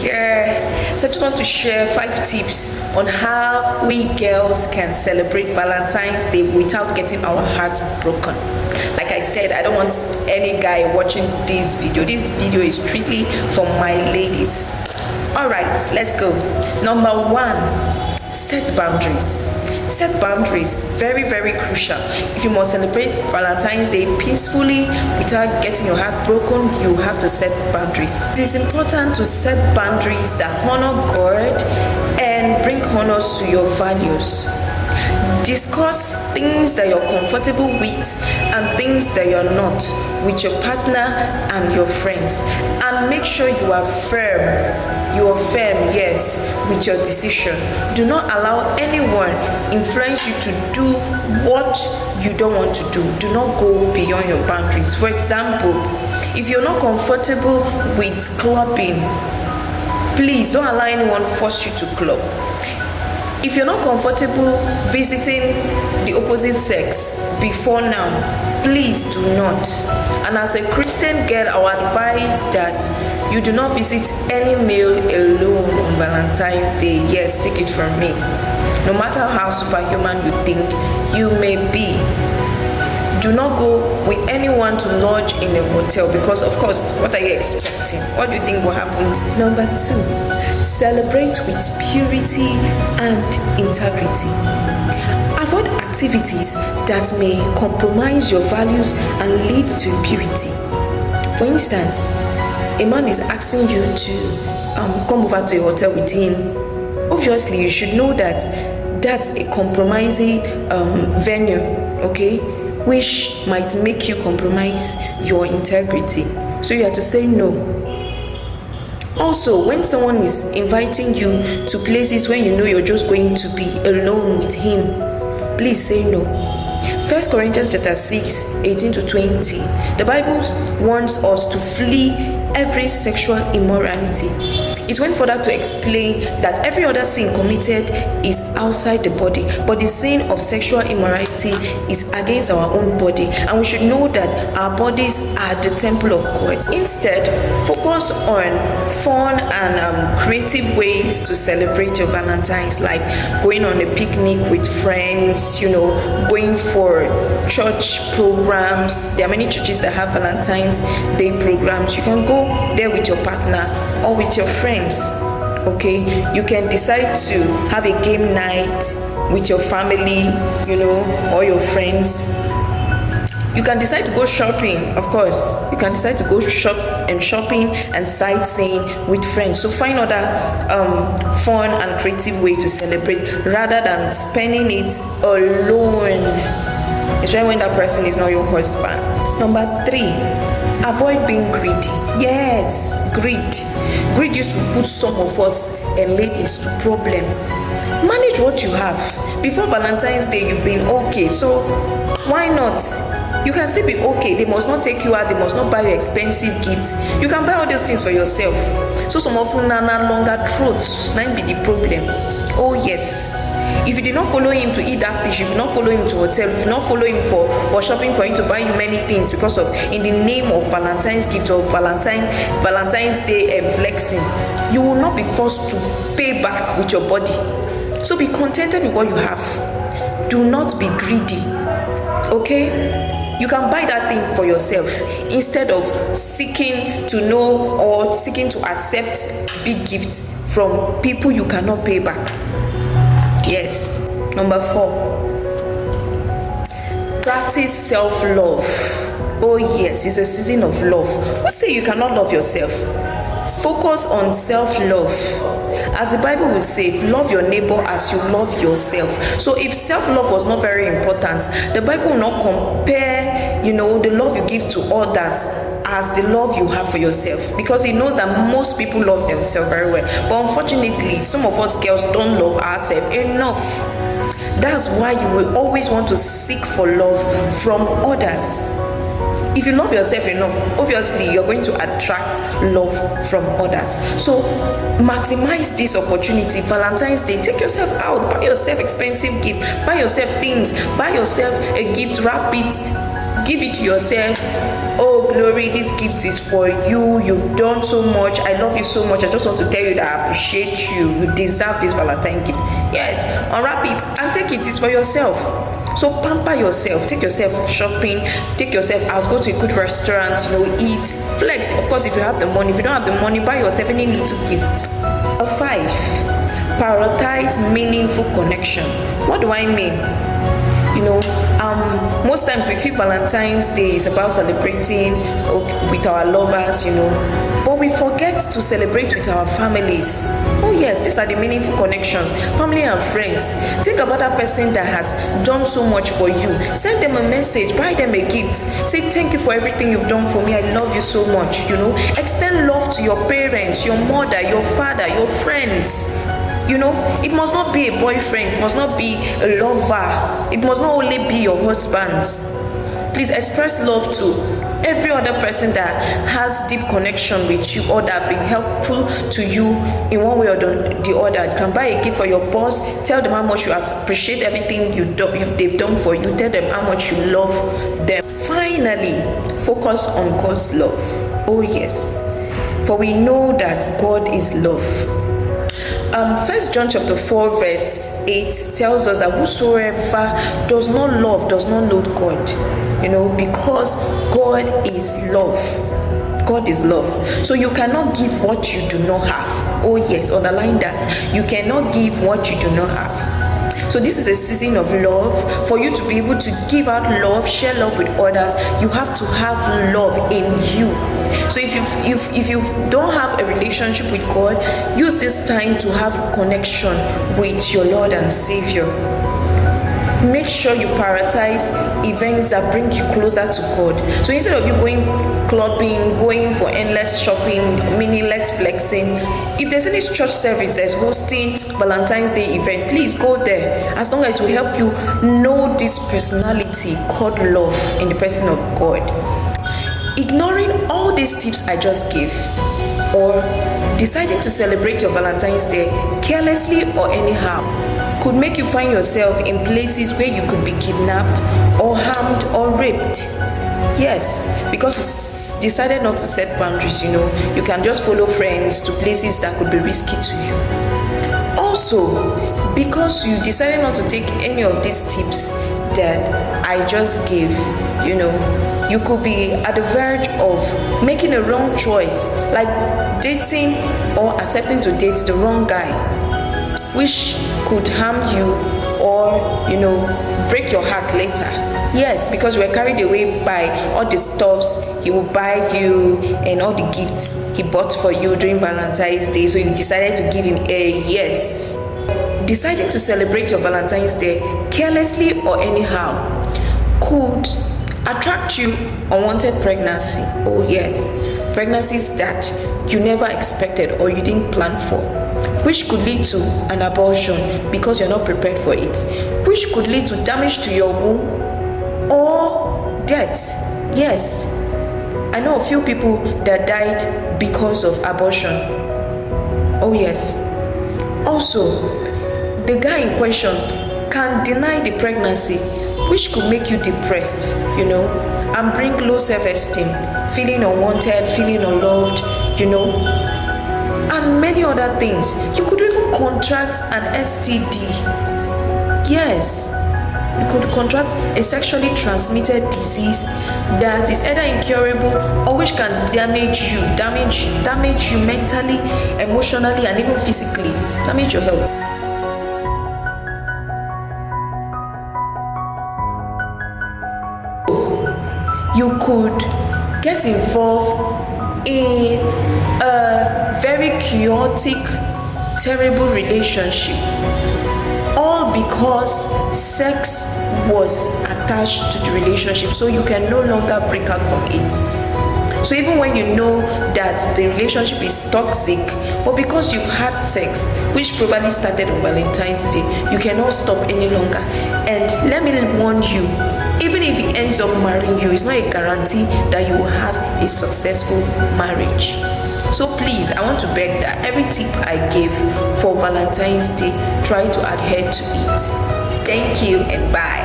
here. So I just want to share 5 tips on how we girls can celebrate Valentine's Day without getting our hearts broken. Like I said, I don't want any guy watching this video. This video is strictly for my ladies. Alright, let's go. Number 1, set boundaries. Set boundaries, very crucial. If you must celebrate Valentine's Day peacefully without getting your heart broken, you have to set boundaries. It is important to set boundaries that honor God and bring honor to your values. Discuss things that you're comfortable with and things that you're not with your partner and your friends, and make sure you are firm. You are firm, yes, with your decision. Do not allow anyone influence you to do what you don't want to do. Do not go beyond your boundaries. For example, if you're not comfortable with clubbing, please don't allow anyone force you to club. If you're not comfortable visiting the opposite sex before now, please do not. And as a Christian girl, I would advise that you do not visit any male alone on Valentine's Day. Yes, take it from me. No matter how superhuman you think you may be, do not go with anyone to lodge in a hotel, because of course, what are you expecting? What do you think will happen? Number 2, celebrate with purity and integrity. Avoid activities that may compromise your values and lead to impurity. For instance, a man is asking you to come over to a hotel with him. Obviously, you should know that that's a compromising venue, okay, which might make you compromise your integrity. So you have to say no. Also, when someone is inviting you to places when you know you're just going to be alone with him, please say no. 1 Corinthians chapter 6, 18 to 20. The Bible warns us to flee every sexual immorality. It went further to explain that every other sin committed is outside the body, but the sin of sexual immorality is against our own body, and we should know that our bodies are the temple of God. Instead, focus on fun and creative ways to celebrate your Valentine's, like going on a picnic with friends, going for church programs. There are many churches that have Valentine's Day programs. You can go there with your partner or with your friends. Okay, you can decide to have a game night with your family, or your friends. You can decide to go shopping, of course. You can decide to go shopping and sightseeing with friends. So find other fun and creative way to celebrate rather than spending it alone, especially when that person is not your husband. Number 3, avoid being greedy. Yes, greed used to put some of us and ladies to problem. Manage what you have. Before Valentine's Day, you've been okay, so why not? You can still be okay. They must not take you out. They must not buy you expensive gifts. You can buy all these things for yourself. So some of you are no longer truths. That be the problem. Oh yes. If you did not follow him to eat that fish, if you not follow him to hotel, if you not follow him for shopping, for him to buy you many things because of in the name of Valentine's gift or Valentine's Day flexing, you will not be forced to pay back with your body. So be contented with what you have. Do not be greedy. Okay? You can buy that thing for yourself instead of seeking to know or seeking to accept big gifts from people you cannot pay back. Yes. Number 4, practice self-love. Oh yes, it's a season of love. Who say you cannot love yourself? Focus on self-love. As the Bible will say, love your neighbor as you love yourself. So if self-love was not very important, the Bible will not compare, the love you give to others as the love you have for yourself, because it knows that most people love themselves very well. But unfortunately, some of us girls don't love ourselves enough. That's why you will always want to seek for love from others. If you love yourself enough, obviously you're going to attract love from others. So maximize this opportunity. Valentine's Day, take yourself out, buy yourself expensive gift, buy yourself things, buy yourself a gift, wrap it, give it to yourself. Oh glory, this gift is for you, you've done so much, I love you so much, I just want to tell you that I appreciate you, you deserve this Valentine gift. Yes, unwrap it and take it. It's for yourself. So pamper yourself, take yourself shopping, take yourself out, go to a good restaurant, eat, flex. Of course, if you have the money. If you don't have the money, buy yourself any little gift. 5, prioritize meaningful connection. What do I mean? Most times we feel Valentine's Day is about celebrating with our lovers, but we forget to celebrate with our families. Oh yes, these are the meaningful connections. Family and friends. Think about that person that has done so much for you. Send them a message, buy them a gift. Say thank you for everything you've done for me. I love you so much. Extend love to your parents, your mother, your father, your friends. It must not be a boyfriend, it must not be a lover, it must not only be your husband's. Please express love to every other person that has deep connection with you or that have been helpful to you in one way or the other. You can buy a gift for your boss, tell them how much you appreciate everything they've done for you, tell them how much you love them. Finally, focus on God's love. Oh yes, for we know that God is love. 1 John chapter 4 verse 8 tells us that whosoever does not love does not know God, because God is love. God is love. So you cannot give what you do not have. Oh yes, underline that. You cannot give what you do not have. So this is a season of love. For you to be able to give out love, share love with others, you have to have love in you. So if you don't have a relationship with God, use this time to have connection with your Lord and Savior. Make sure you prioritize events that bring you closer to God. So instead of you going clubbing, going for endless shopping, meaningless flexing, if there's any church service that's hosting Valentine's Day event, please go there, as long as it will help you know this personality called love in the person of God. Ignoring all these tips I just gave, or deciding to celebrate your Valentine's Day carelessly or anyhow, could make you find yourself in places where you could be kidnapped or harmed or raped. Yes, because we decided not to set boundaries. You can just follow friends to places that could be risky to you. Also, because you decided not to take any of these tips that I just gave, you could be at the verge of making a wrong choice, like dating or accepting to date the wrong guy, which could harm you or break your heart later. Yes, because you were carried away by all the stuffs he will buy you and all the gifts he bought for you during Valentine's Day, so you decided to give him a yes. Deciding to celebrate your Valentine's Day carelessly or anyhow could attract you unwanted pregnancy. Oh yes, pregnancies that you never expected or you didn't plan for, which could lead to an abortion because you're not prepared for it, which could lead to damage to your womb or death. Yes, I know a few people that died because of abortion. Oh yes. Also, the guy in question can deny the pregnancy, which could make you depressed, and bring low self-esteem, feeling unwanted, feeling unloved, and many other things. You could even contract an STD. Yes, you could contract a sexually transmitted disease that is either incurable or which can damage you mentally, emotionally, and even physically, damage your health. You could get involved in a very chaotic, terrible relationship, all because sex was attached to the relationship, so you can no longer break out from it. So even when you know that the relationship is toxic, but because you've had sex, which probably started on Valentine's Day, you cannot stop any longer. And let me warn you, even if he ends up marrying you, it's not a guarantee that you will have a successful marriage. So please, I want to beg that every tip I gave for Valentine's Day, try to adhere to it. Thank you and bye.